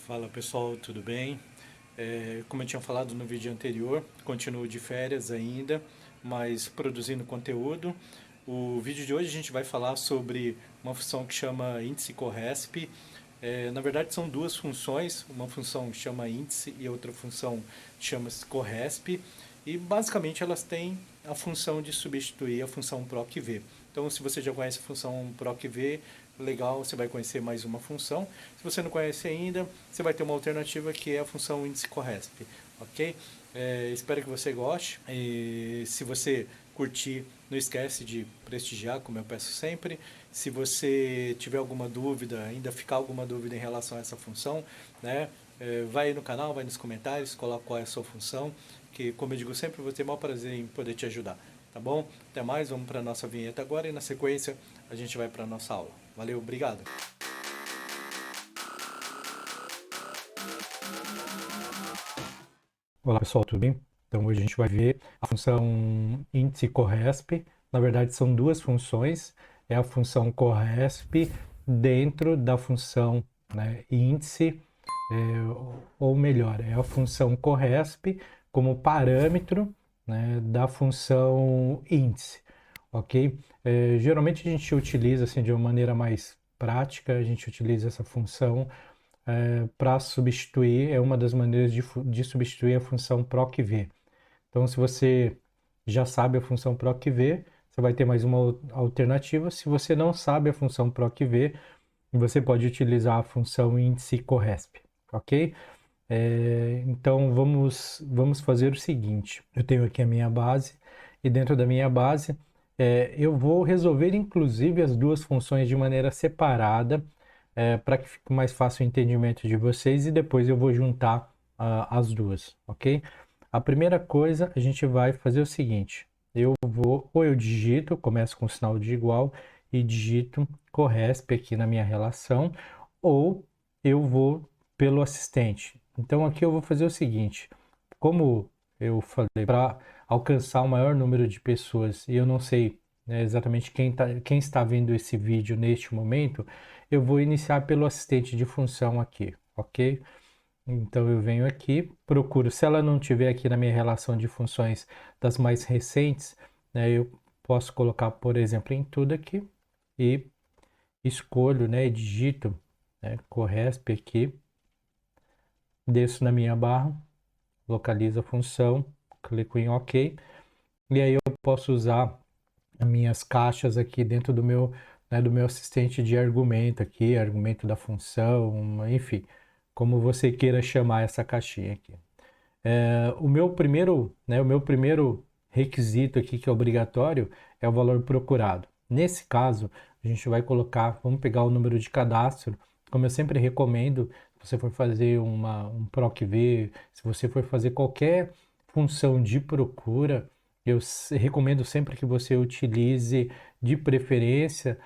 Fala pessoal, tudo bem? Como eu tinha falado no vídeo anterior, continuo de férias ainda, mas produzindo conteúdo. O vídeo de hoje a gente vai falar sobre uma função que chama índice Corresp. Na verdade são duas funções, uma função chama índice e outra função chama-se Corresp. E basicamente elas têm a função de substituir a função procv. Então, se você já conhece a função procv, legal, você vai conhecer mais uma função. Se você não conhece ainda, você vai ter uma alternativa que é a função índice Corresp, ok? Espero que você goste. E se você curtir, não esquece de prestigiar, como eu peço sempre. Se você tiver alguma dúvida, ainda ficar alguma dúvida em relação a essa função, né? Vai aí no canal, vai nos comentários, coloca qual é a sua função, que, como eu digo sempre, eu vou ter o maior prazer em poder te ajudar. Tá bom? Até mais, vamos para a nossa vinheta agora e na sequência a gente vai para a nossa aula. Valeu, obrigado! Olá pessoal, tudo bem? Então hoje a gente vai ver a função índice Corresp. Na verdade são duas funções, é a função Corresp dentro da função, né, índice, ou melhor, é a função Corresp como parâmetro, né, da função índice, ok? Geralmente a gente utiliza assim de uma maneira mais prática, a gente utiliza essa função para substituir, é uma das maneiras de substituir a função procv. Então, se você já sabe a função procv, você vai ter mais uma alternativa. Se você não sabe a função procv, você pode utilizar a função índice Corresp, ok? Então, vamos fazer o seguinte. Eu tenho aqui a minha base, e dentro da minha base, eu vou resolver, inclusive, as duas funções de maneira separada, para que fique mais fácil o entendimento de vocês e depois eu vou juntar as duas, ok? A primeira coisa, a gente vai fazer o seguinte, ou eu digito, começo com o sinal de igual e digito Corresp aqui na minha relação, ou eu vou pelo assistente. Então aqui eu vou fazer o seguinte, como eu falei, para alcançar o maior número de pessoas, e eu não sei, né, exatamente quem está vendo esse vídeo neste momento, eu vou iniciar pelo assistente de função aqui, ok? Então eu venho aqui, procuro, se ela não tiver aqui na minha relação de funções das mais recentes, né, eu posso colocar, por exemplo, em tudo aqui e escolho, né, e digito, né, Corresp aqui, desço na minha barra, localizo a função, clico em OK, e aí eu posso usar as minhas caixas aqui dentro do meu, né, do meu assistente de argumento aqui, argumento da função, enfim, como você queira chamar essa caixinha aqui. O meu primeiro requisito aqui que é obrigatório é o valor procurado. Nesse caso, a gente vai colocar, vamos pegar o número de cadastro, como eu sempre recomendo, se você for fazer um PROC-V, se você for fazer qualquer função de procura, eu recomendo sempre que você utilize de preferência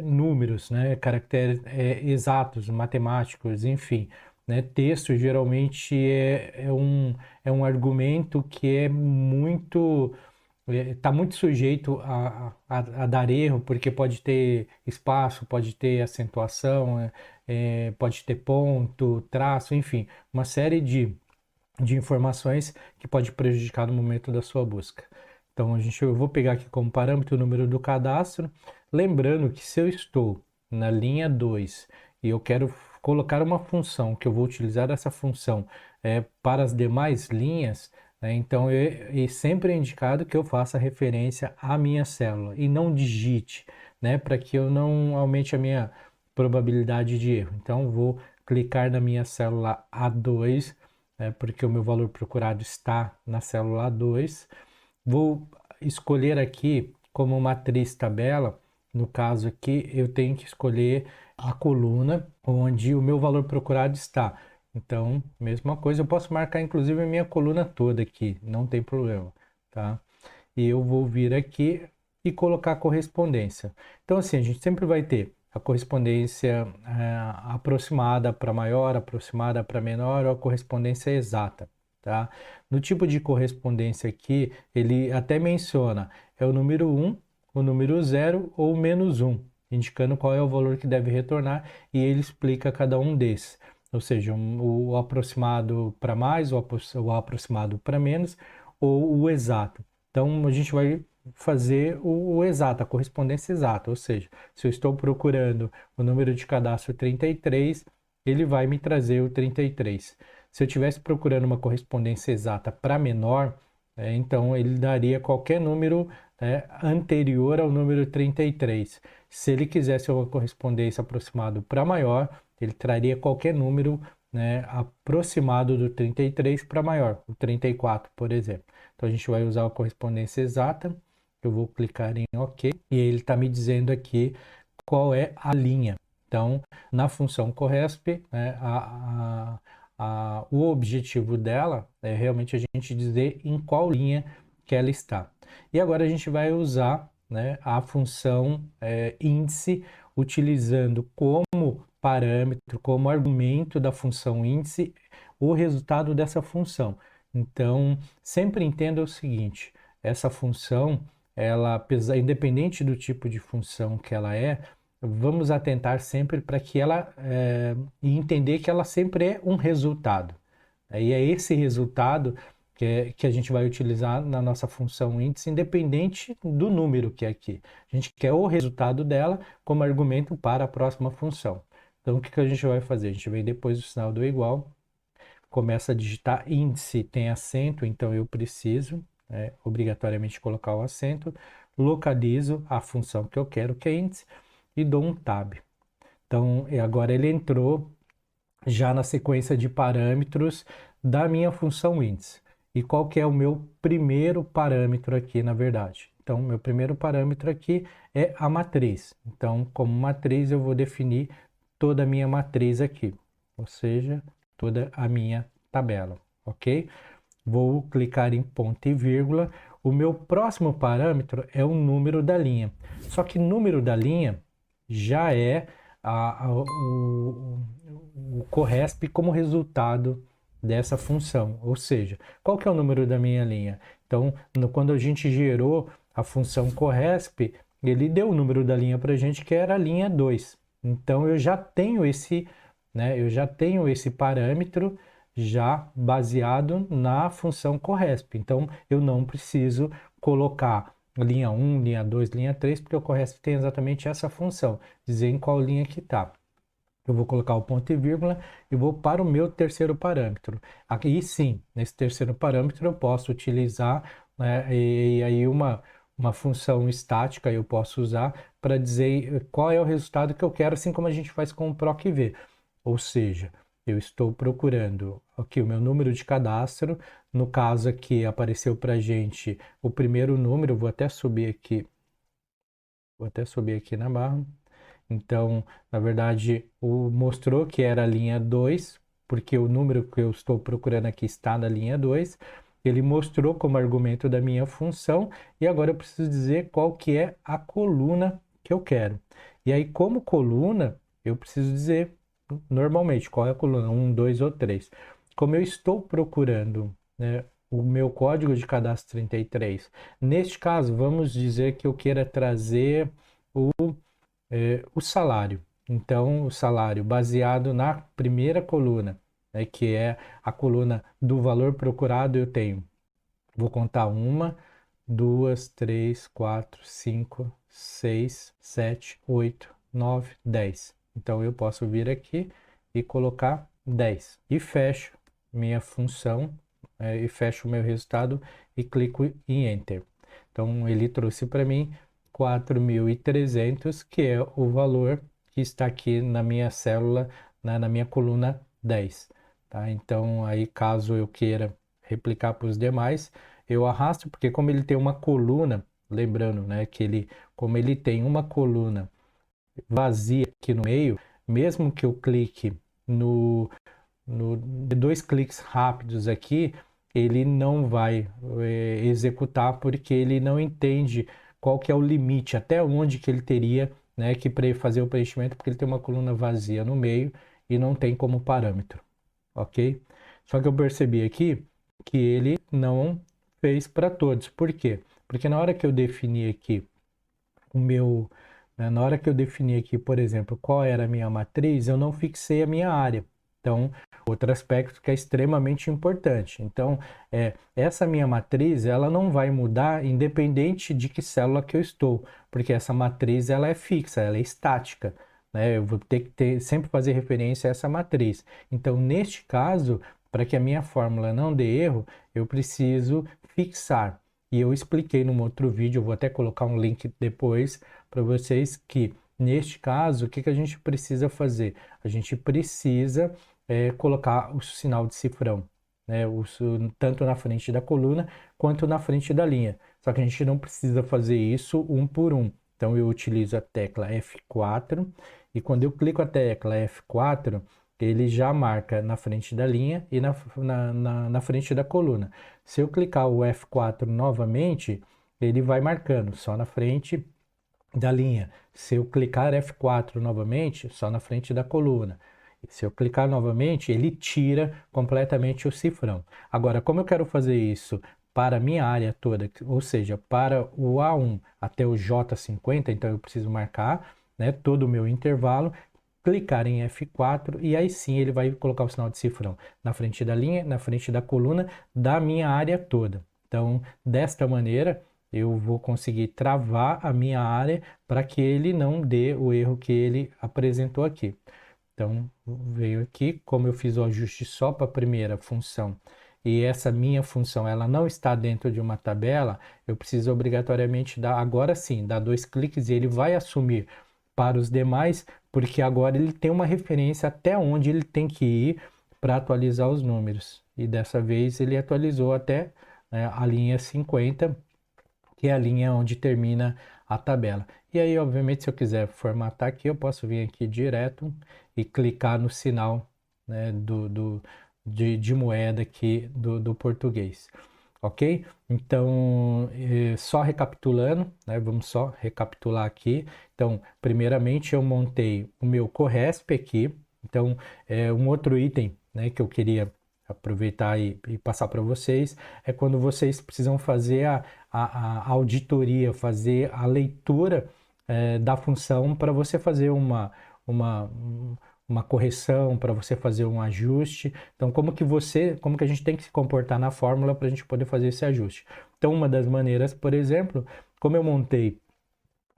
números, né, caracteres exatos, matemáticos, enfim. Né? Texto geralmente é um argumento que é muito está muito sujeito a dar erro, porque pode ter espaço, pode ter acentuação, pode ter ponto, traço, enfim, uma série de informações que pode prejudicar no momento da sua busca. Então eu vou pegar aqui como parâmetro o número do cadastro, lembrando que se eu estou na linha 2 e eu quero colocar uma função, que eu vou utilizar essa função para as demais linhas, né, então sempre é indicado que eu faça referência à minha célula e não digite, né, para que eu não aumente a minha probabilidade de erro. Então vou clicar na minha célula A2, porque o meu valor procurado está na célula 2. Vou escolher aqui como matriz tabela, no caso aqui eu tenho que escolher a coluna onde o meu valor procurado está. Então, mesma coisa, eu posso marcar inclusive a minha coluna toda aqui, não tem problema, tá? E eu vou vir aqui e colocar a correspondência. Então, assim, a gente sempre vai ter a correspondência aproximada para maior, aproximada para menor, ou a correspondência exata, tá? No tipo de correspondência aqui, ele até menciona, é o número 1, o número 0 ou o menos 1, indicando qual é o valor que deve retornar, e ele explica cada um desses. ou seja, o aproximado para mais, o aproximado para menos, ou o exato. Então, a gente vai fazer o exato, a correspondência exata, ou seja, se eu estou procurando o número de cadastro 33, ele vai me trazer o 33. Se eu estivesse procurando uma correspondência exata para menor, então ele daria qualquer número anterior ao número 33. Se ele quisesse uma correspondência aproximado para maior, ele traria qualquer número, né, aproximado do 33 para maior, o 34, por exemplo. Então a gente vai usar a correspondência exata, eu vou clicar em OK, e ele está me dizendo aqui qual é a linha. Então, na função corresp, né, o objetivo dela é realmente a gente dizer em qual linha que ela está. E agora a gente vai usar, né, a função índice, utilizando como parâmetro, como argumento da função índice, o resultado dessa função. Então, sempre entenda o seguinte, essa função, ela, independente do tipo de função que ela vamos atentar sempre para que ela, e entender que ela sempre é um resultado. E é esse resultado que a gente vai utilizar na nossa função índice, independente do número que é aqui. A gente quer o resultado dela como argumento para a próxima função. Então, o que a gente vai fazer? A gente vem depois do sinal do igual, começa a digitar índice, tem acento, então eu preciso obrigatoriamente colocar o acento, localizo a função que eu quero, que é índice, e dou um tab. Então, agora ele entrou já na sequência de parâmetros da minha função índice. E qual que é o meu primeiro parâmetro aqui, na verdade? Então, meu primeiro parâmetro aqui é a matriz. Então, como matriz, eu vou definir toda a minha matriz aqui, ou seja, toda a minha tabela, ok? Vou clicar em ponto e vírgula. O meu próximo parâmetro é o número da linha. Só que número da linha já é o corresp como resultado dessa função. Ou seja, qual que é o número da minha linha? Então, quando a gente gerou a função corresp, ele deu o número da linha para a gente, que era a linha 2. Então, eu já tenho esse parâmetro já baseado na função corresp. Então, eu não preciso colocar linha 1, linha 2, linha 3, porque o corresp tem exatamente essa função, dizer em qual linha que está. Eu vou colocar o ponto e vírgula e vou para o meu terceiro parâmetro. Aqui sim, nesse terceiro parâmetro eu posso utilizar, né, e aí uma função estática eu posso usar para dizer qual é o resultado que eu quero, assim como a gente faz com o PROC-V. Ou seja, eu estou procurando aqui o meu número de cadastro. No caso aqui apareceu para a gente o primeiro número, vou até subir aqui na barra. Então, na verdade, mostrou que era a linha 2, porque o número que eu estou procurando aqui está na linha 2. Ele mostrou como argumento da minha função e agora eu preciso dizer qual que é a coluna que eu quero. E aí, como coluna, eu preciso dizer normalmente qual é a coluna, 1, 2 ou 3. Como eu estou procurando, né, o meu código de cadastro 33, neste caso, vamos dizer que eu queira trazer o salário. Então, o salário baseado na primeira coluna, né, que é a coluna do valor procurado, eu tenho. Vou contar 1, 2, 3, 4, 5, 6, 7, 8, 9, 10. Então, eu posso vir aqui e colocar 10. E fecho minha função, e fecho o meu resultado e clico em Enter. Então, ele trouxe para mim 4.300, que é o valor que está aqui na minha célula, na minha coluna 10. Tá? Então, aí caso eu queira replicar para os demais, eu arrasto, porque como ele tem uma coluna, lembrando, né, que como ele tem uma coluna vazia aqui no meio, mesmo que eu clique de 2 cliques rápidos aqui, ele não vai executar, porque ele não entende qual que é o limite, até onde que ele teria, né, que fazer o preenchimento, porque ele tem uma coluna vazia no meio e não tem como parâmetro, ok? Só que eu percebi aqui que ele não fez para todos. Por quê? Porque na hora que eu defini aqui na hora que eu defini aqui, por exemplo, qual era a minha matriz, eu não fixei a minha área. Então, outro aspecto que é extremamente importante. Então, essa minha matriz, ela não vai mudar independente de que célula que eu estou, porque essa matriz, ela é fixa, ela é estática, né? Eu vou ter que sempre fazer referência a essa matriz. Então, neste caso, para que a minha fórmula não dê erro, eu preciso fixar. E eu expliquei num outro vídeo, eu vou até colocar um link depois para vocês, que neste caso, o que a gente precisa fazer? A gente precisa colocar o sinal de cifrão, né? Tanto na frente da coluna quanto na frente da linha. Só que a gente não precisa fazer isso um por um. Então eu utilizo a tecla F4 e quando eu clico a tecla F4, ele já marca na frente da linha e na frente da coluna. Se eu clicar o F4 novamente, ele vai marcando só na frente da linha. Se eu clicar F4 novamente, só na frente da coluna. Se eu clicar novamente, ele tira completamente o cifrão. Agora, como eu quero fazer isso para a minha área toda, ou seja, para o A1 até o J50, então eu preciso marcar, né, todo o meu intervalo, clicar em F4 e aí sim ele vai colocar o sinal de cifrão na frente da linha, na frente da coluna da minha área toda. Então, desta maneira, eu vou conseguir travar a minha área para que ele não dê o erro que ele apresentou aqui. Então, veio aqui, como eu fiz o ajuste só para a primeira função, e essa minha função ela não está dentro de uma tabela, eu preciso obrigatoriamente dar, agora sim, dar 2 cliques e ele vai assumir para os demais, porque agora ele tem uma referência até onde ele tem que ir para atualizar os números. E dessa vez ele atualizou até, né, a linha 50, que é a linha onde termina a tabela. E aí, obviamente, se eu quiser formatar aqui, eu posso vir aqui direto e clicar no sinal, né, de moeda aqui do português. Ok? Então, só recapitulando, né, vamos só recapitular aqui. Então, primeiramente eu montei o meu Corresp aqui. Então, um outro item, né, que eu queria aproveitar e passar para vocês é quando vocês precisam fazer a auditoria, fazer a leitura da função para você fazer uma, uma correção, para você fazer um ajuste. Então, como que a gente tem que se comportar na fórmula para a gente poder fazer esse ajuste? Então, uma das maneiras, por exemplo, como eu montei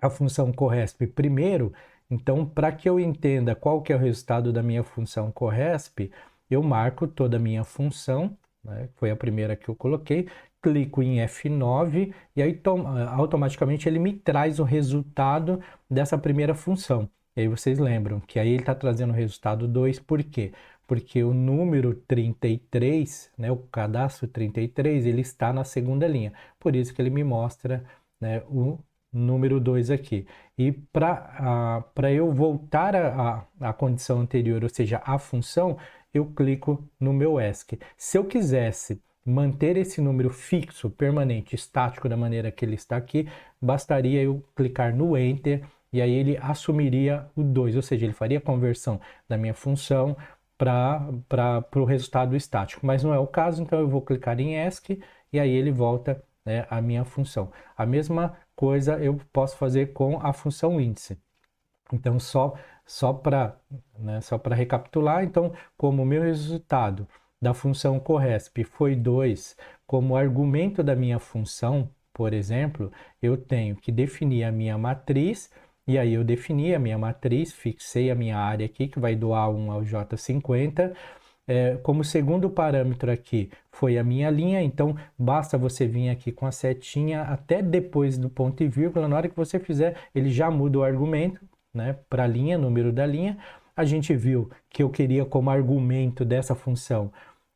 a função Corresp primeiro, então, para que eu entenda qual que é o resultado da minha função Corresp, eu marco toda a minha função, né? Foi a primeira que eu coloquei, clico em F9 e aí automaticamente ele me traz o resultado dessa primeira função. E aí vocês lembram que aí ele está trazendo o resultado 2, por quê? Porque o número 33, né, o cadastro 33, ele está na segunda linha. Por isso que ele me mostra, né, o número 2 aqui. E para eu voltar à condição anterior, ou seja, a função, eu clico no meu ESC. Se eu quisesse manter esse número fixo, permanente, estático da maneira que ele está aqui, bastaria eu clicar no Enter e aí ele assumiria o 2, ou seja, ele faria a conversão da minha função para o resultado estático. Mas não é o caso, então eu vou clicar em ESC e aí ele volta, né, a minha função. A mesma coisa eu posso fazer com a função índice. Então, só para recapitular, então, como o meu resultado da função Corresp foi 2, como argumento da minha função, por exemplo, eu tenho que definir a minha matriz, e aí eu defini a minha matriz, fixei a minha área aqui, que vai do A1 ao J50, como segundo parâmetro aqui foi a minha linha, então basta você vir aqui com a setinha até depois do ponto e vírgula, na hora que você fizer, ele já muda o argumento, né, para a linha, número da linha. A gente viu que eu queria como argumento dessa função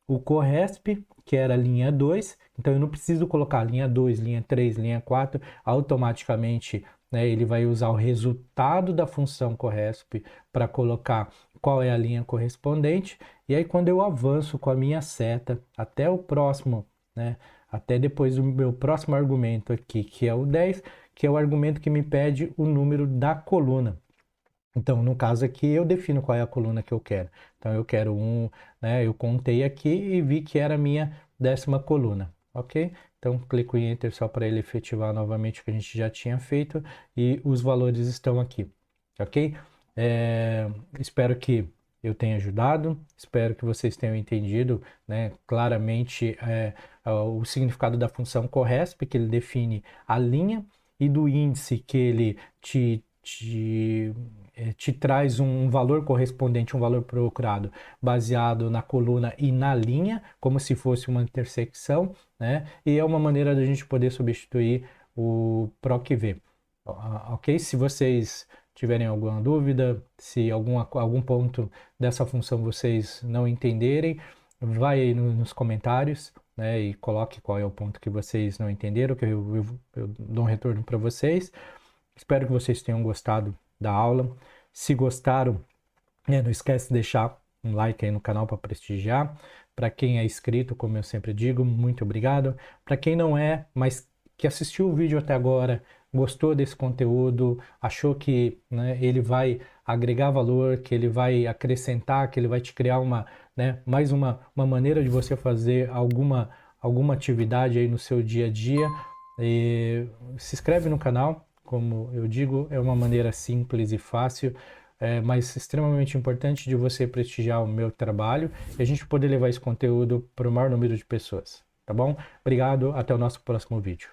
o Corresp, que era a linha 2, então eu não preciso colocar linha 2, linha 3, linha 4, automaticamente, né, ele vai usar o resultado da função Corresp para colocar qual é a linha correspondente, e aí quando eu avanço com a minha seta até o próximo, né, até depois do meu próximo argumento aqui, que é o 10, que é o argumento que me pede o número da coluna. Então, no caso aqui, eu defino qual é a coluna que eu quero. Então, eu quero né, eu contei aqui e vi que era a minha 10ª coluna, ok? Então, clico em Enter só para ele efetivar novamente o que a gente já tinha feito e os valores estão aqui, ok? Espero que eu tenha ajudado. Espero que vocês tenham entendido, né, claramente o significado da função CORRESP, que ele define a linha, e do índice, que ele te traz um valor correspondente, um valor procurado, baseado na coluna e na linha, como se fosse uma intersecção, né? E é uma maneira da gente poder substituir o PROC-V. Ok? Se vocês tiverem alguma dúvida, se algum ponto dessa função vocês não entenderem, vai aí nos comentários, né, e coloque qual é o ponto que vocês não entenderam, que eu dou um retorno para vocês. Espero que vocês tenham gostado da aula. Se gostaram, não esquece de deixar um like aí no canal para prestigiar. Para quem é inscrito, como eu sempre digo, muito obrigado. Para quem não é, mas que assistiu o vídeo até agora, gostou desse conteúdo, achou que, né, ele vai agregar valor, que ele vai acrescentar, que ele vai te criar mais uma maneira de você fazer alguma atividade aí no seu dia a dia, se inscreve no canal. Como eu digo, é uma maneira simples e fácil, mas extremamente importante de você prestigiar o meu trabalho e a gente poder levar esse conteúdo para o maior número de pessoas, tá bom? Obrigado, até o nosso próximo vídeo.